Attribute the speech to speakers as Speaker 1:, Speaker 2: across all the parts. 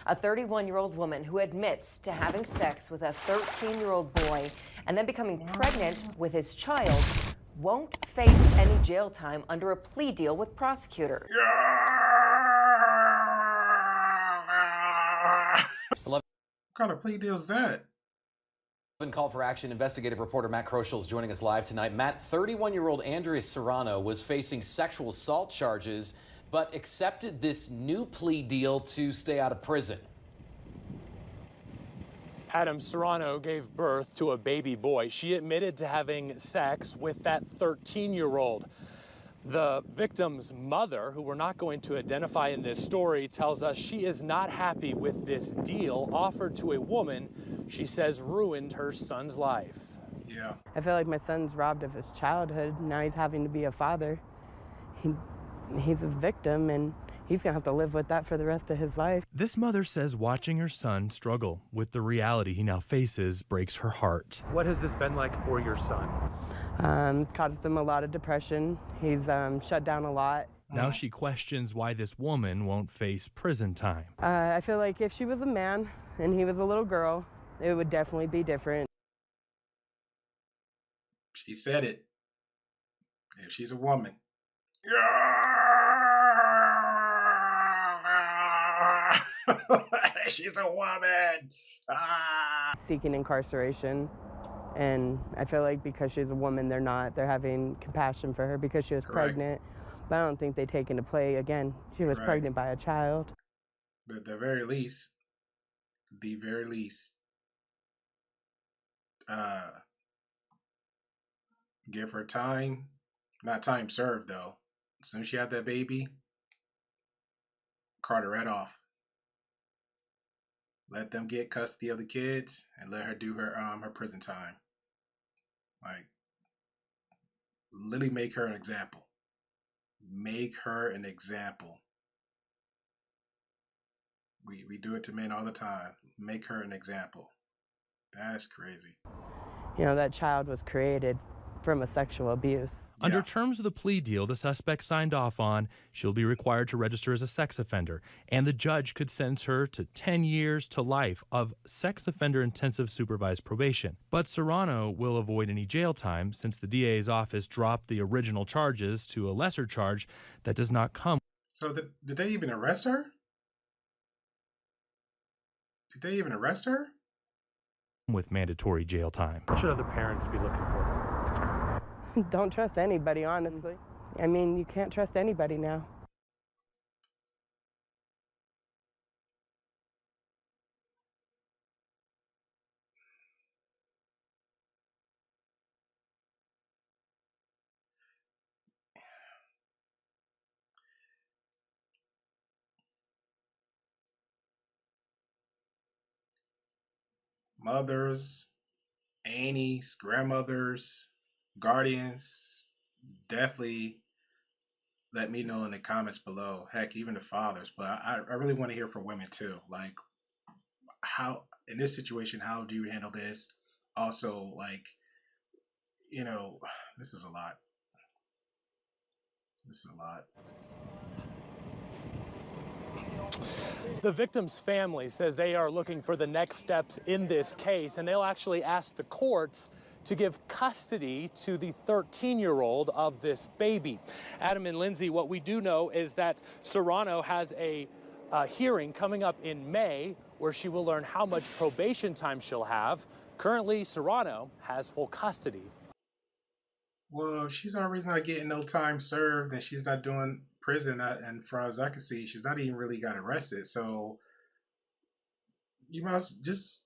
Speaker 1: A 31-year-old woman who admits to having sex with a 13-year-old boy and then becoming pregnant with his child won't face any jail time under a plea deal with prosecutors.
Speaker 2: What kind of plea deal is that?
Speaker 3: Call for Action investigative reporter Matt Kroschel is joining us live tonight. Matt, 31-year-old Andrea Serrano was facing sexual assault charges, but accepted this new plea deal to stay out of prison.
Speaker 4: Adam, Serrano gave birth to a baby boy. She admitted to having sex with that 13-year-old. The victim's mother, who we're not going to identify in this story, tells us she is not happy with this deal offered to a woman she says ruined her son's life.
Speaker 2: Yeah.
Speaker 5: I feel like my son's robbed of his childhood. Now he's having to be a father. He's a victim, and he's gonna have to live with that for the rest of his life.
Speaker 6: This mother says watching her son struggle with the reality he now faces breaks her heart.
Speaker 4: What has this been like for your son?
Speaker 5: It's caused him a lot of depression. He's shut down a lot.
Speaker 6: Now she questions why this woman won't face prison time.
Speaker 5: I feel like if she was a man and he was a little girl, it would definitely be different.
Speaker 2: She said it. If she's a woman. She's a woman.
Speaker 5: Seeking incarceration. And I feel like because she's a woman, they're having compassion for her because she was pregnant. But I don't think they take into play, again, she was pregnant by a child.
Speaker 2: But at the very least, give her time, not time served though. As soon as she had that baby, cut her right off. Let them get custody of the kids and let her do her prison time. Like, literally make her an example. Make her an example. We do it to men all the time. Make her an example. That's crazy.
Speaker 5: You know, that child was created from a sexual abuse.
Speaker 6: Under terms of the plea deal the suspect signed off on, she'll be required to register as a sex offender, and the judge could sentence her to 10 years to life of sex offender intensive supervised probation. But Serrano will avoid any jail time since the DA's office dropped the original charges to a lesser charge that does not come.
Speaker 2: So did they even arrest her? Did they even arrest her?
Speaker 6: With mandatory jail time.
Speaker 4: What should other parents be looking for?
Speaker 5: Don't trust anybody, honestly. I mean, you can't trust anybody now.
Speaker 2: Mothers, aunties, grandmothers, guardians, definitely let me know in the comments below. Heck, even the fathers. But I really want to hear from women too. Like, how, in this situation, how do you handle this? Also, like, you know, this is a lot. This is a lot.
Speaker 4: The victim's family says they are looking for the next steps in this case, and they'll actually ask the courts to give custody to the 13-year-old of this baby. Adam and Lindsay, what we do know is that Serrano has a hearing coming up in May where she will learn how much probation time she'll have. Currently, Serrano has full custody.
Speaker 2: Well, if she's already not getting no time served and she's not doing prison, and as far as I can see, she's not even really got arrested. So you must just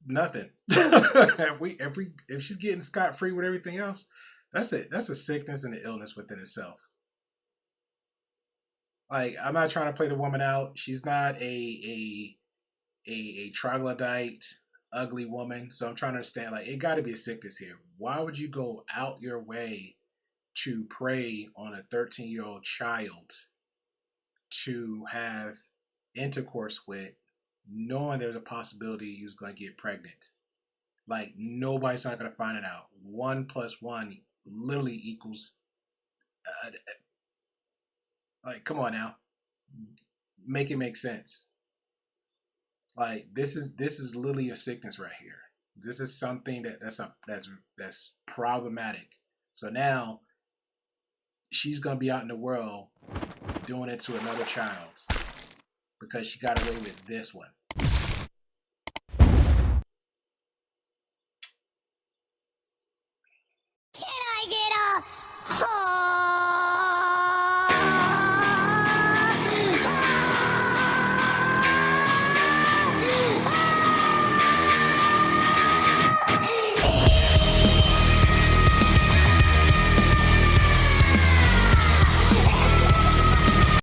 Speaker 2: nothing. if she's getting scot-free with everything else, that's it. That's a sickness and an illness within itself. Like, I'm not trying to play the woman out. She's not a troglodyte, ugly woman. So I'm trying to understand, like, it got to be a sickness here. Why would you go out your way to prey on a 13-year-old child to have intercourse with, knowing there's a possibility he was going to get pregnant? Like, nobody's not going to find it out. 1 + 1 literally equals, like, come on now. make it make sense. Like this is literally a sickness right here. This is something that's problematic. So now she's gonna be out in the world doing it to another child because she got away with this one.